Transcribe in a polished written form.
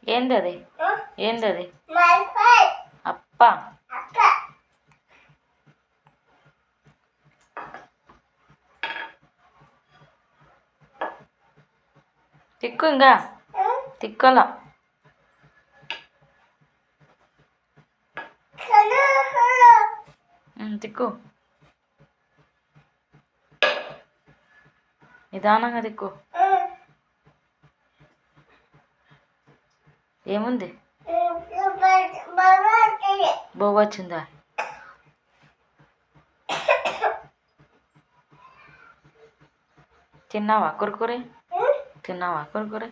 ఏంది అది? ఏంది అది? అప్ప. తిక్కు ఇంకా తిక్కల తిక్కు నిదానంగా తిక్కు. ఏముంది? బొవ్వ వచ్చిందా? తిన్నావా కురుకురే? తిన్నావా కురుకురే?